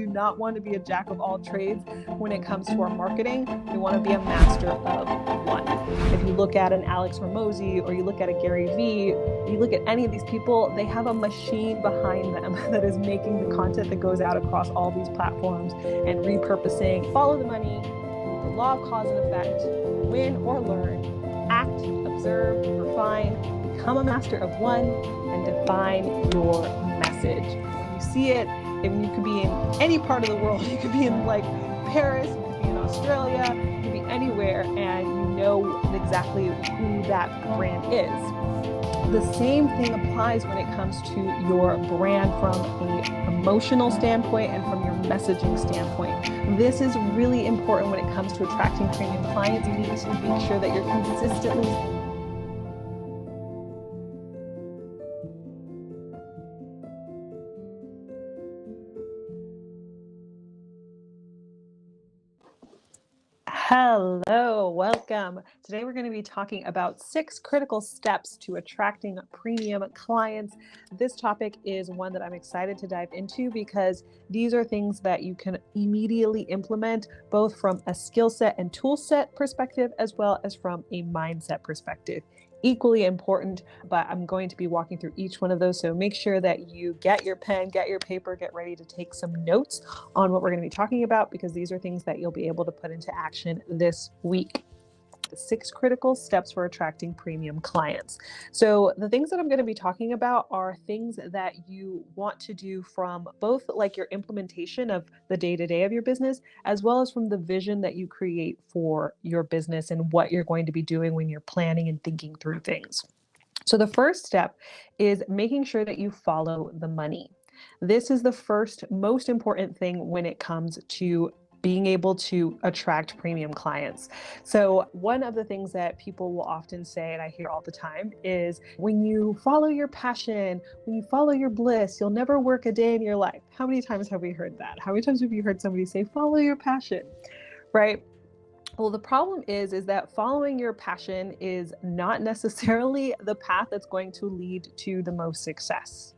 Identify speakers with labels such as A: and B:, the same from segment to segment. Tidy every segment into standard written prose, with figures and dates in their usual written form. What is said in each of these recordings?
A: do not want to be a jack of all trades when it comes to our marketing. We want to be a master of one. If you look at an Alex Hormozi or you look at a Gary Vee, you look at any of these people, they have a machine behind them that is making the content that goes out across all these platforms and repurposing. Follow the money, the law of cause and effect, win or learn, act, observe, refine, become a master of one, and define your message. When you see it, and you could be in any part of the world, you could be in like Paris, you could be in Australia, you could be anywhere, and you know exactly who that brand is. The same thing applies when it comes to your brand from an emotional standpoint and from your messaging standpoint. This is really important when it comes to attracting premium clients. You need to make sure that you're consistently Hello, welcome. Today we're going to be talking about 6 critical steps to attracting premium clients. This topic is one that I'm excited to dive into because these are things that you can immediately implement both from a skill set and tool set perspective as well as from a mindset perspective. Equally important, but I'm going to be walking through each one of those. So make sure that you get your pen, get your paper, get ready to take some notes on what we're going to be talking about, because these are things that you'll be able to put into action this week. The 6 critical steps for attracting premium clients. So the things that I'm going to be talking about are things that you want to do from both like your implementation of the day-to-day of your business, as well as from the vision that you create for your business and what you're going to be doing when you're planning and thinking through things. So the first step is making sure that you follow the money. This is the first most important thing when it comes to being able to attract premium clients. So one of the things that people will often say, and I hear all the time, is when you follow your passion, when you follow your bliss, you'll never work a day in your life. How many times have we heard that? How many times have you heard somebody say, follow your passion, right? Well, the problem is that following your passion is not necessarily the path that's going to lead to the most success.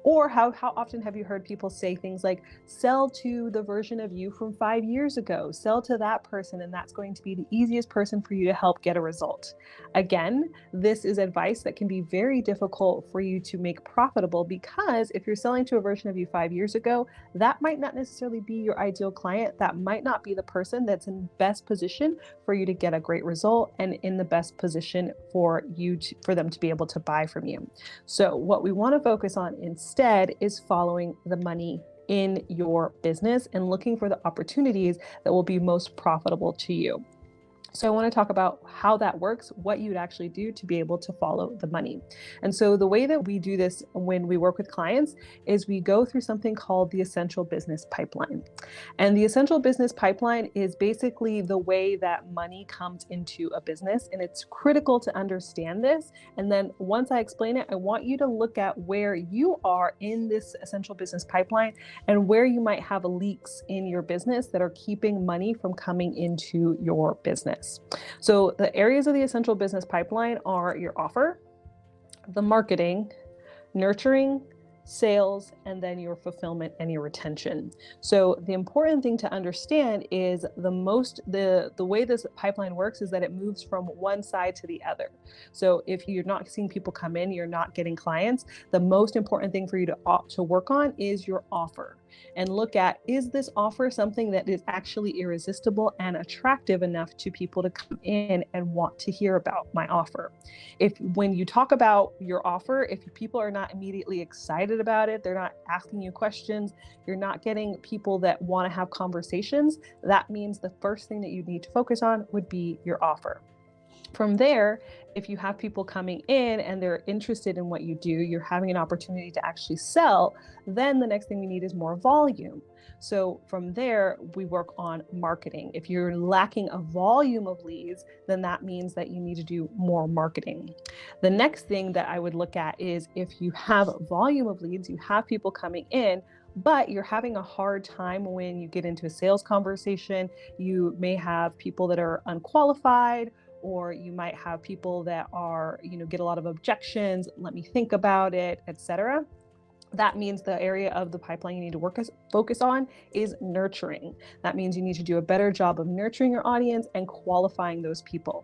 A: Or how often have you heard people say things like, sell to the version of you from 5 years ago, sell to that person, and that's going to be the easiest person for you to help get a result. Again, this is advice that can be very difficult for you to make profitable, because if you're selling to a version of you 5 years ago, that might not necessarily be your ideal client. That might not be the person that's in best position for you to get a great result and in the best position for them to be able to buy from you. So what we want to focus on instead is following the money in your business and looking for the opportunities that will be most profitable to you. So I want to talk about how that works, what you'd actually do to be able to follow the money. And so the way that we do this when we work with clients is we go through something called the Essential Business Pipeline. And the Essential Business Pipeline is basically the way that money comes into a business. And it's critical to understand this. And then once I explain it, I want you to look at where you are in this Essential Business Pipeline and where you might have leaks in your business that are keeping money from coming into your business. So the areas of the Essential Business Pipeline are your offer, the marketing, nurturing, sales, and then your fulfillment and your retention. So the important thing to understand is the way this pipeline works is that it moves from one side to the other. So if you're not seeing people come in, you're not getting clients, the most important thing for you to work on is your offer. And look at, is this offer something that is actually irresistible and attractive enough to people to come in and want to hear about my offer? When you talk about your offer, if people are not immediately excited about it, they're not asking you questions, you're not getting people that want to have conversations, that means the first thing that you need to focus on would be your offer. From there, if you have people coming in and they're interested in what you do, you're having an opportunity to actually sell, then the next thing we need is more volume. So from there, we work on marketing. If you're lacking a volume of leads, then that means that you need to do more marketing. The next thing that I would look at is if you have volume of leads, you have people coming in, but you're having a hard time when you get into a sales conversation. You may have people that are unqualified, or you might have people that are, get a lot of objections, let me think about it, etc. That means the area of the pipeline you need to focus on is nurturing. That means you need to do a better job of nurturing your audience and qualifying those people.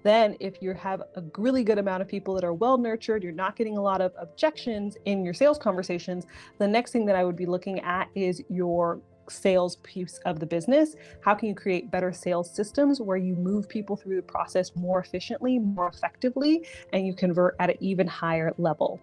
A: Then if you have a really good amount of people that are well nurtured, you're not getting a lot of objections in your sales conversations, the next thing that I would be looking at is your sales piece of the business. How can you create better sales systems where you move people through the process more efficiently, more effectively, and you convert at an even higher level?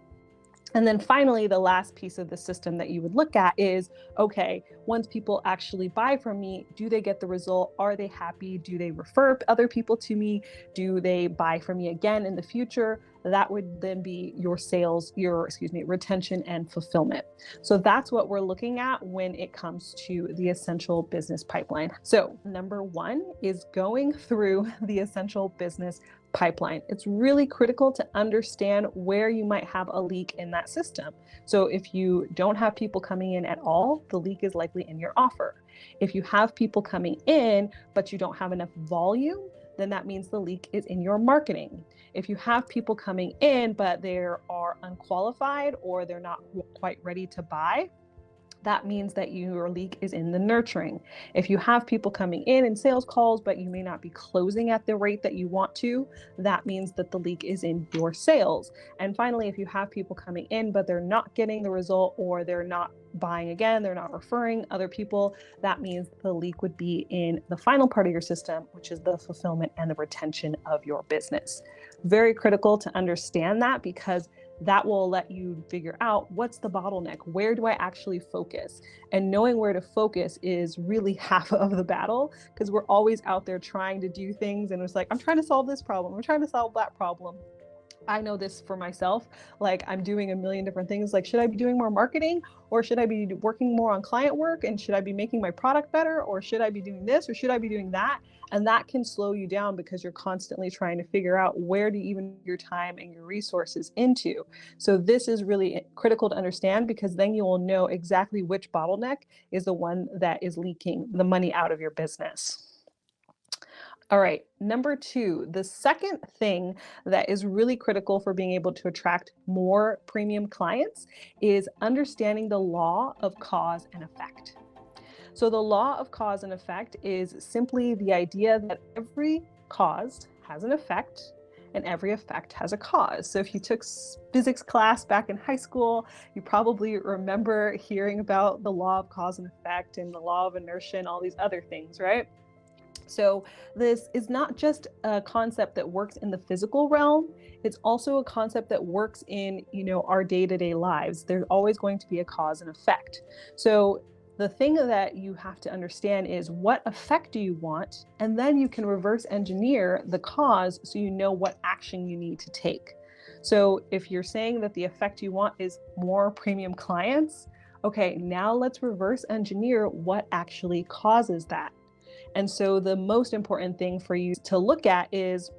A: And then finally, the last piece of the system that you would look at is, okay, once people actually buy from me, do they get the result? Are they happy? Do they refer other people to me? Do they buy from me again in the future? That would then be your sales, retention and fulfillment. So that's what we're looking at when it comes to the essential business pipeline. So number one is going through the essential business pipeline. It's really critical to understand where you might have a leak in that system. So if you don't have people coming in at all, the leak is likely in your offer. If you have people coming in, but you don't have enough volume, then that means the leak is in your marketing. If you have people coming in, but they are unqualified or they're not quite ready to buy, that means that your leak is in the nurturing. If you have people coming in sales calls, but you may not be closing at the rate that you want to, that means that the leak is in your sales. And finally, if you have people coming in, but they're not getting the result or they're not buying again, they're not referring other people, that means the leak would be in the final part of your system, which is the fulfillment and the retention of your business. Very critical to understand that, because that will let you figure out what's the bottleneck, where do I actually focus? And knowing where to focus is really half of the battle, because we're always out there trying to do things and it's like, I'm trying to solve this problem, I'm trying to solve that problem. I know this for myself, like I'm doing a million different things. Like, should I be doing more marketing, or should I be working more on client work? And should I be making my product better, or should I be doing this, or should I be doing that? And that can slow you down because you're constantly trying to figure out where to even your time and your resources into. So this is really critical to understand, because then you will know exactly which bottleneck is the one that is leaking the money out of your business. All right, number two, the second thing that is really critical for being able to attract more premium clients is understanding the law of cause and effect. So the law of cause and effect is simply the idea that every cause has an effect and every effect has a cause. So if you took physics class back in high school, you probably remember hearing about the law of cause and effect and the law of inertia and all these other things, right? So this is not just a concept that works in the physical realm, it's also a concept that works in, our day-to-day lives. There's always going to be a cause and effect. So the thing that you have to understand is, what effect do you want? And then you can reverse engineer the cause so you know what action you need to take. So if you're saying that the effect you want is more premium clients, okay, now let's reverse engineer what actually causes that. And so the most important thing for you to look at is,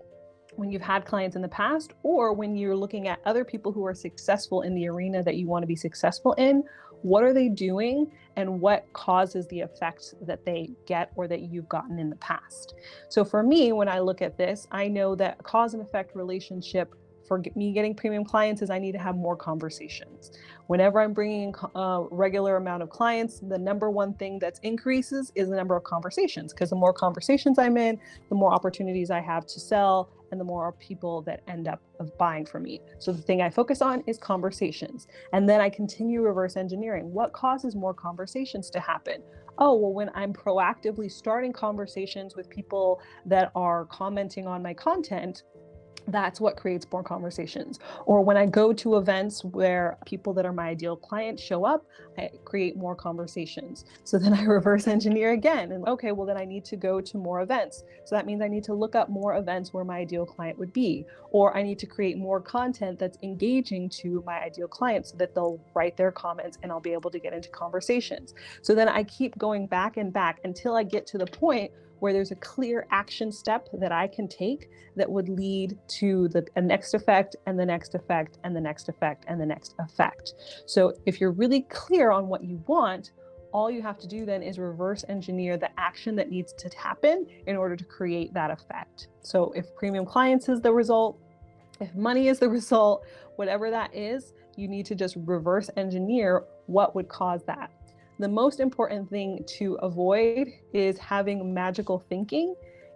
A: when you've had clients in the past, or when you're looking at other people who are successful in the arena that you want to be successful in, what are they doing and what causes the effects that they get or that you've gotten in the past? So for me, when I look at this, I know that cause and effect relationship for me getting premium clients is I need to have more conversations. Whenever I'm bringing a regular amount of clients, the number one thing that increases is the number of conversations, because the more conversations I'm in, the more opportunities I have to sell and the more people that end up buying from me. So the thing I focus on is conversations. And then I continue reverse engineering. What causes more conversations to happen? Oh, well, when I'm proactively starting conversations with people that are commenting on my content, that's what creates more conversations. Or when I go to events where people that are my ideal client show up, I create more conversations. So then I reverse engineer again. And okay, well then I need to go to more events. So that means I need to look up more events where my ideal client would be. Or I need to create more content that's engaging to my ideal client so that they'll write their comments and I'll be able to get into conversations. So then I keep going back and back until I get to the point where there's a clear action step that I can take that would lead to the next effect and the next effect and the next effect and the next effect. So if you're really clear on what you want, all you have to do then is reverse engineer the action that needs to happen in order to create that effect. So if premium clients is the result, if money is the result, whatever that is, You need to just reverse engineer what would cause that. The most important thing to avoid is having magical thinking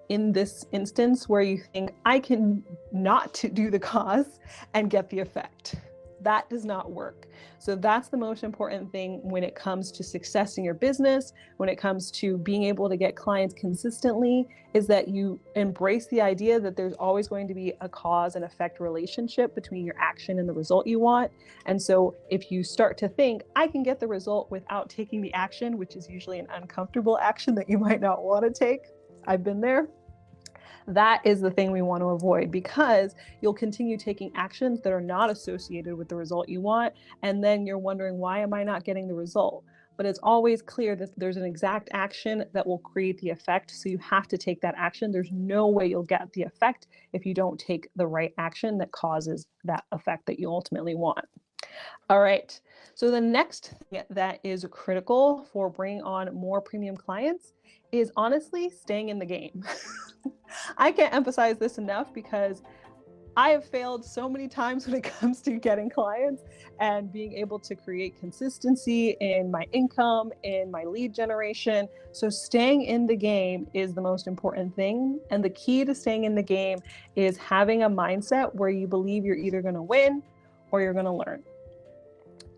A: in this instance where you think, I can not to do the cause and get the effect. That does not work. So that's the most important thing when it comes to success in your business, when it comes to being able to get clients consistently, is that you embrace the idea that there's always going to be a cause and effect relationship between your action and the result you want. And so if you start to think, I can get the result without taking the action, which is usually an uncomfortable action that you might not want to take. I've been there. That is the thing we want to avoid, because you'll continue taking actions that are not associated with the result you want. And then you're wondering, why am I not getting the result? But it's always clear that there's an exact action that will create the effect. So you have to take that action. There's no way you'll get the effect if you don't take the right action that causes that effect that you ultimately want. All right. So the next thing that is critical for bringing on more premium clients is honestly staying in the game. I can't emphasize this enough, because I have failed so many times when it comes to getting clients and being able to create consistency in my income, in my lead generation. So staying in the game is the most important thing. And the key to staying in the game is having a mindset where you believe you're either going to win or you're going to learn.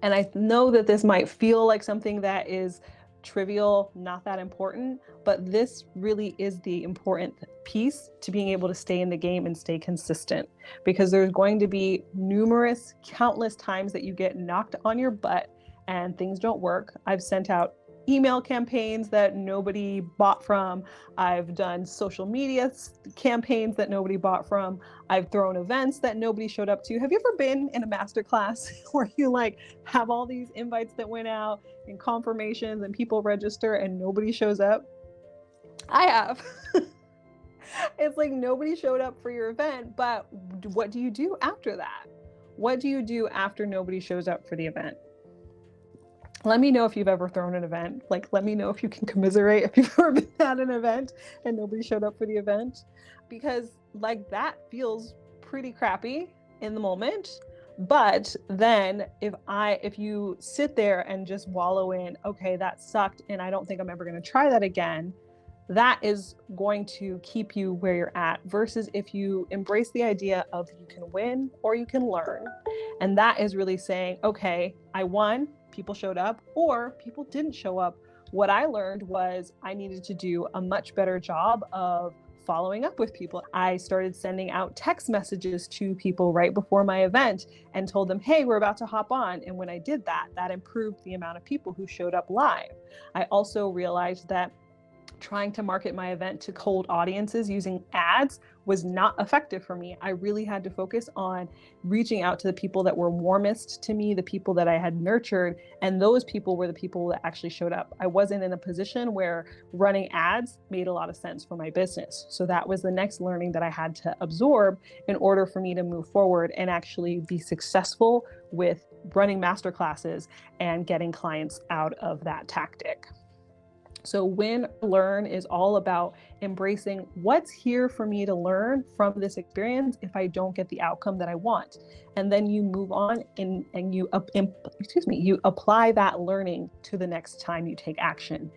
A: And I know that this might feel like something that is trivial, not that important, but this really is the important piece to being able to stay in the game and stay consistent, because there's going to be countless times that you get knocked on your butt and things don't work. I've sent out email campaigns that nobody bought from. I've done social media campaigns that nobody bought from. I've thrown events that nobody showed up to. Have you ever been in a masterclass where you have all these invites that went out and confirmations and people register and nobody shows up? I have. It's like nobody showed up for your event, but what do you do after that? What do you do after nobody shows up for the event? Let me know if you've ever thrown an event. Let me know if you can commiserate if you've ever been at an event and nobody showed up for the event, because that feels pretty crappy in the moment. But then if you sit there and just wallow in, okay, that sucked and I don't think I'm ever going to try that again, that is going to keep you where you're at, versus if you embrace the idea of you can win or you can learn. And that is really saying, okay, I won, people showed up, or people didn't show up. What I learned was I needed to do a much better job of following up with people. I started sending out text messages to people right before my event and told them, hey, we're about to hop on. And when I did that, that improved the amount of people who showed up live. I also realized that trying to market my event to cold audiences using ads was not effective for me. I really had to focus on reaching out to the people that were warmest to me, the people that I had nurtured, and those people were the people that actually showed up. I wasn't in a position where running ads made a lot of sense for my business. So that was the next learning that I had to absorb in order for me to move forward and actually be successful with running masterclasses and getting clients out of that tactic. So win, learn is all about embracing what's here for me to learn from this experience if I don't get the outcome that I want. And then you move on and you apply that learning to the next time you take action.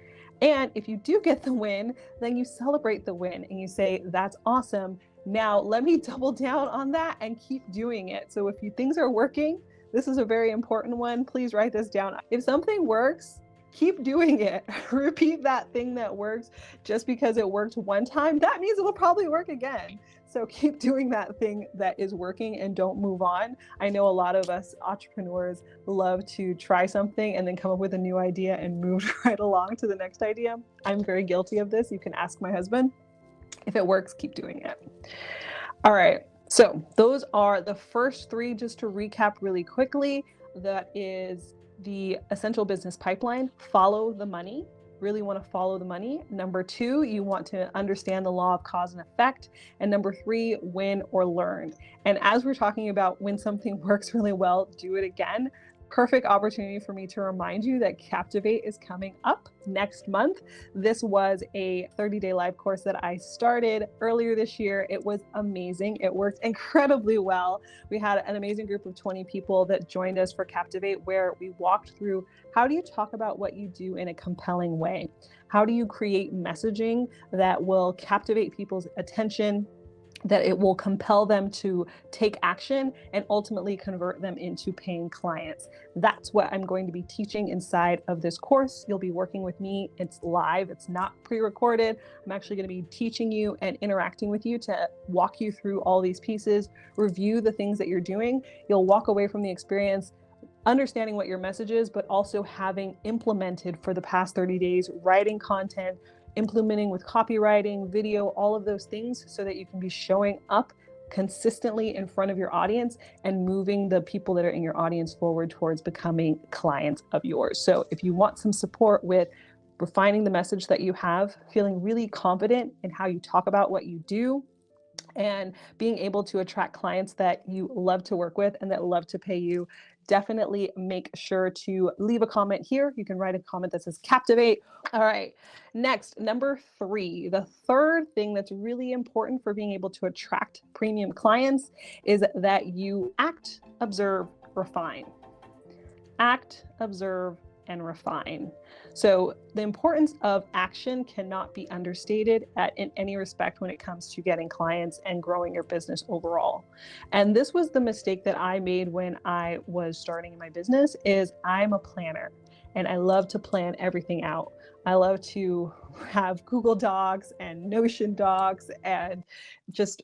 A: And if you do get the win, then you celebrate the win and you say, that's awesome. Now let me double down on that and keep doing it. So if things are working, this is a very important one. Please write this down. If something works, keep doing it. Repeat that thing that works. Just because it worked one time, that means it will probably work again. So keep doing that thing that is working and don't move on. I know a lot of us entrepreneurs love to try something and then come up with a new idea and move right along to the next idea. I'm very guilty of this. You can ask my husband. If it works, keep doing it. All right. So those are the first three, just to recap really quickly. That is the essential business pipeline. Follow the money. Really want to follow the money. Number 2, you want to understand the law of cause and effect. And number 3, win or learn. And as we're talking about when something works really well, do it again. perfect opportunity for me to remind you that Captivate is coming up next month. This was a 30-day live course that I started earlier this year. It was amazing. It worked incredibly well. We had an amazing group of 20 people that joined us for Captivate, where we walked through how do you talk about what you do in a compelling way? How do you create messaging that will captivate people's attention, that it will compel them to take action and ultimately convert them into paying clients? That's what I'm going to be teaching inside of this course. You'll be working with me. It's live. It's not pre-recorded. I'm actually going to be teaching you and interacting with you to walk you through all these pieces, review the things that you're doing. You'll walk away from the experience understanding what your message is, but also having implemented for the past 30 days, writing content, implementing with copywriting, video, all of those things, so that you can be showing up consistently in front of your audience and moving the people that are in your audience forward towards becoming clients of yours. So if you want some support with refining the message that you have, feeling really confident in how you talk about what you do, and being able to attract clients that you love to work with and that love to pay you, definitely make sure to leave a comment here. You can write a comment that says Captivate. All right. Next, number 3, the third thing that's really important for being able to attract premium clients is that you act, observe, refine. Act, observe, and refine. So the importance of action cannot be understated in any respect when it comes to getting clients and growing your business overall. And this was the mistake that I made when I was starting my business. Is I'm a planner and I love to plan everything out. I love to have Google Docs and Notion docs and just,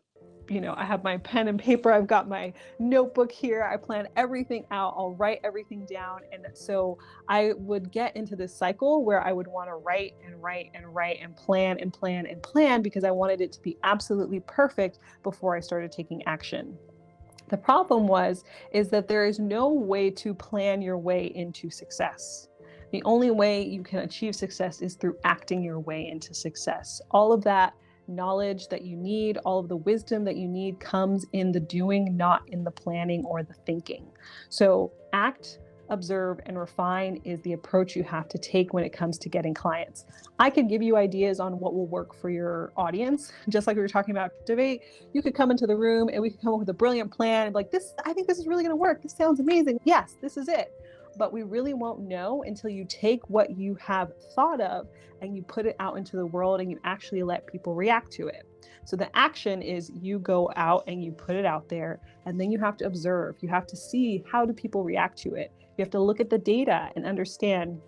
A: I have my pen and paper. I've got my notebook here. I plan everything out. I'll write everything down. And so I would get into this cycle where I would want to write and write and write and plan and plan and plan because I wanted it to be absolutely perfect before I started taking action. The problem is that there is no way to plan your way into success. The only way you can achieve success is through acting your way into success. All of that knowledge that you need, all of the wisdom that you need comes in the doing, not in the planning or the thinking. So act, observe, and refine is the approach you have to take when it comes to getting clients. I could give you ideas on what will work for your audience. Just like we were talking about Captivate, you could come into the room and we could come up with a brilliant plan. Like this, I think this is really going to work. This sounds amazing. Yes, this is it. But we really won't know until you take what you have thought of and you put it out into the world and you actually let people react to it. So the action is you go out and you put it out there, and then you have to observe. You have to see, how do people react to it? You have to look at the data and understand,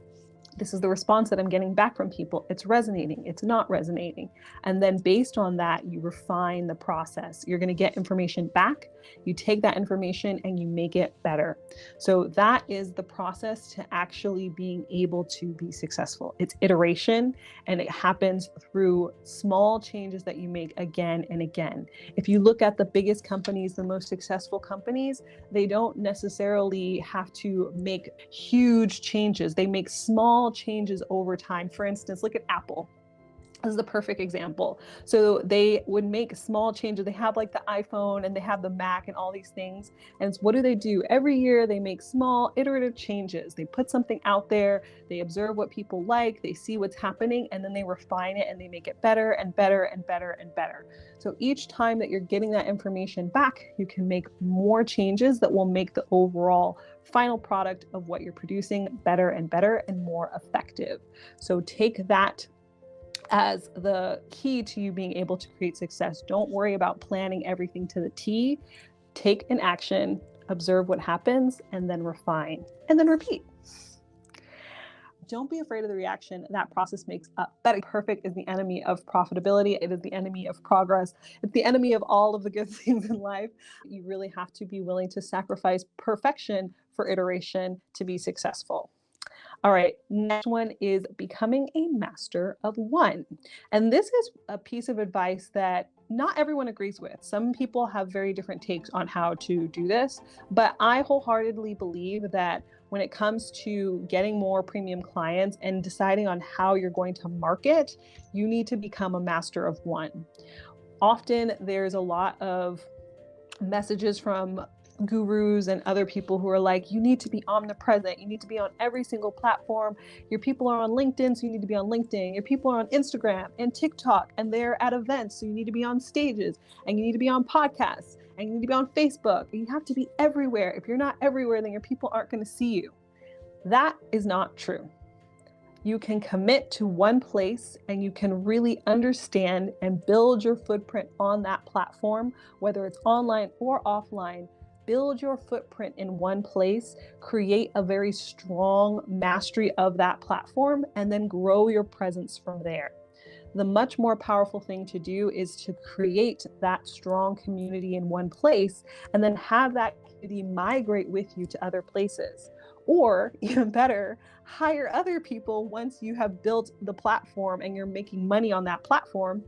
A: this is the response that I'm getting back from people. It's resonating, it's not resonating. And then based on that, you refine the process. You're going to get information back. You take that information and you make it better. So that is the process to actually being able to be successful. It's iteration, and it happens through small changes that you make again and again. If you look at the biggest companies, the most successful companies, they don't necessarily have to make huge changes. They make small changes over time. For instance, look at Apple. This is the perfect example. So they would make small changes. They have like the iPhone and they have the Mac and all these things. And what do? Every year they make small iterative changes. They put something out there, they observe what people like, they see what's happening, and then they refine it and they make it better and better and better and better. So each time that you're getting that information back, you can make more changes that will make the overall final product of what you're producing better and better and more effective. So take that as the key to you being able to create success. Don't worry about planning everything to the T. Take an action, observe what happens, and then refine, and then repeat. Don't be afraid of the reaction. That process makes up. That perfect is the enemy of profitability. It is the enemy of progress. It's the enemy of all of the good things in life. You really have to be willing to sacrifice perfection for iteration to be successful. All right, next one is becoming a master of one. And this is a piece of advice that not everyone agrees with. Some people have very different takes on how to do this, but I wholeheartedly believe that when it comes to getting more premium clients and deciding on how you're going to market, you need to become a master of one. Often there's a lot of messages from gurus and other people who are like, you need to be omnipresent. You need to be on every single platform. Your people are on LinkedIn, so you need to be on LinkedIn. Your people are on Instagram and TikTok, and they're at events, so you need to be on stages, and you need to be on podcasts, and you need to be on Facebook. And you have to be everywhere. If you're not everywhere, then your people aren't going to see you. That is not true. You can commit to one place and you can really understand and build your footprint on that platform, whether it's online or offline. Build your footprint in one place, create a very strong mastery of that platform, and then grow your presence from there. The much more powerful thing to do is to create that strong community in one place and then have that community migrate with you to other places. Or even better, hire other people once you have built the platform and you're making money on that platform.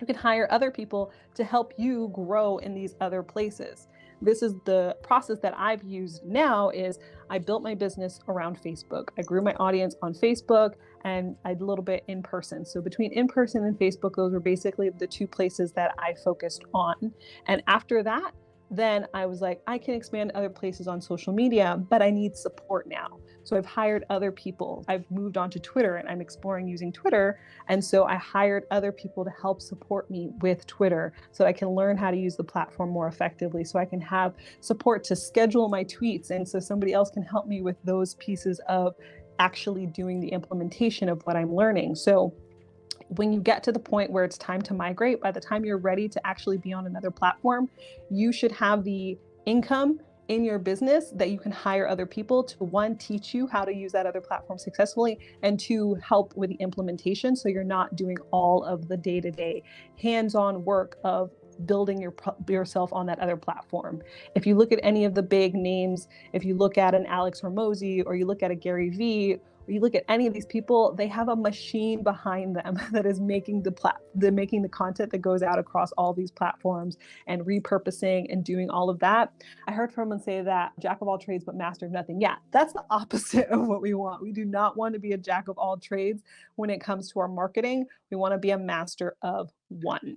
A: You can hire other people to help you grow in these other places. This is the process that I've used now. Is I built my business around Facebook. I grew my audience on Facebook and a little bit in person. So between in person and Facebook, those were basically the two places that I focused on. And after that, then I was like, I can expand other places on social media, but I need support now. So I've hired other people. I've moved on to Twitter and I'm exploring using Twitter. And so I hired other people to help support me with Twitter so that I can learn how to use the platform more effectively, so I can have support to schedule my tweets. And so somebody else can help me with those pieces of actually doing the implementation of what I'm learning. So when you get to the point where it's time to migrate, by the time you're ready to actually be on another platform, you should have the income in your business that you can hire other people to, one, teach you how to use that other platform successfully, and two, help with the implementation. So you're not doing all of the day-to-day hands-on work of building yourself on that other platform. If you look at any of the big names, if you look at an Alex Hormozi, or you look at a Gary Vee, or you look at any of these people, they have a machine behind them that is making the content that goes out across all these platforms and repurposing and doing all of that. I heard someone say that jack of all trades but master of nothing. Yeah, that's the opposite of what we want. We do not want to be a jack of all trades when it comes to our marketing. We want to be a master of one.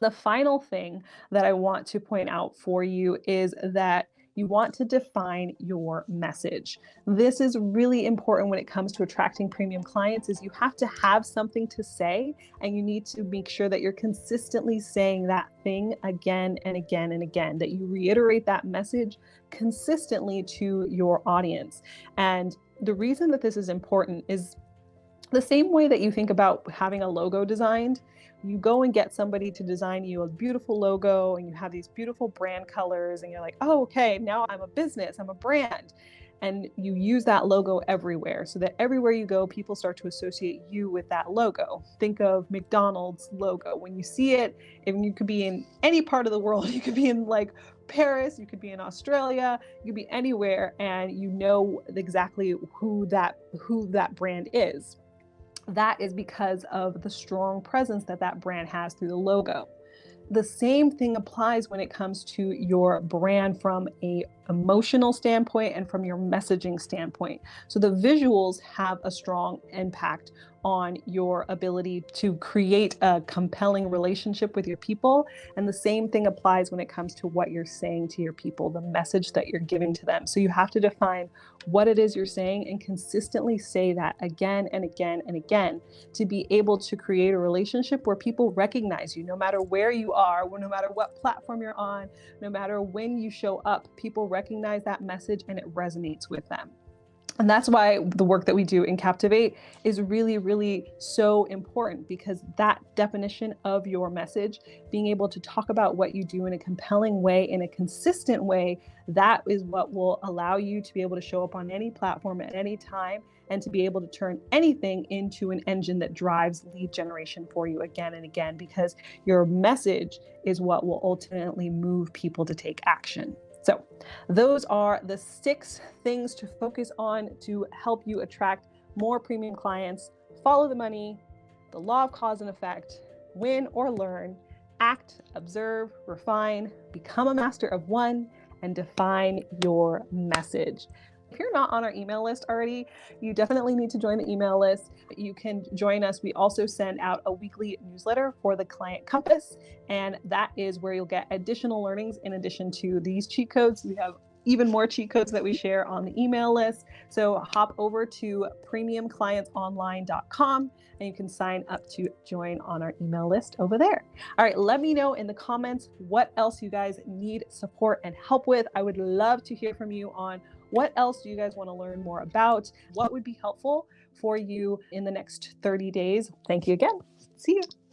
A: The final thing that I want to point out for you is that you want to define your message. This is really important when it comes to attracting premium clients. Is you have to have something to say, and you need to make sure that you're consistently saying that thing again and again and again, that you reiterate that message consistently to your audience. And the reason that this is important is the same way that you think about having a logo designed. You go and get somebody to design you a beautiful logo, and you have these beautiful brand colors, and you're like, oh, okay, now I'm a business, I'm a brand. And you use that logo everywhere, so that everywhere you go, people start to associate you with that logo. Think of McDonald's logo. When you see it, and you could be in any part of the world, you could be in like Paris, you could be in Australia, you could be anywhere, and you know exactly who that brand is. That is because of the strong presence that brand has through the logo. The same thing applies when it comes to your brand from an emotional standpoint and from your messaging standpoint. So the visuals have a strong impact on your ability to create a compelling relationship with your people. And the same thing applies when it comes to what you're saying to your people, the message that you're giving to them. So you have to define what it is you're saying and consistently say that again and again and again to be able to create a relationship where people recognize you no matter where you are, no matter what platform you're on, no matter when you show up. People recognize that message and it resonates with them. And that's why the work that we do in Captivate is really, really so important, because that definition of your message, being able to talk about what you do in a compelling way, in a consistent way, that is what will allow you to be able to show up on any platform at any time and to be able to turn anything into an engine that drives lead generation for you again and again, because your message is what will ultimately move people to take action. So those are the 6 things to focus on to help you attract more premium clients. Follow the money, the law of cause and effect, win or learn, act, observe, refine, become a master of one, and define your message. If you're not on our email list already, you definitely need to join the email list. You can join us. We also send out a weekly newsletter for the Client Compass, and that is where you'll get additional learnings in addition to these cheat codes. We have even more cheat codes that we share on the email list. So hop over to premiumclientsonline.com and you can sign up to join on our email list over there. All right, let me know in the comments what else you guys need support and help with. I would love to hear from you on what else do you guys want to learn more about? What would be helpful for you in the next 30 days? Thank you again. See you.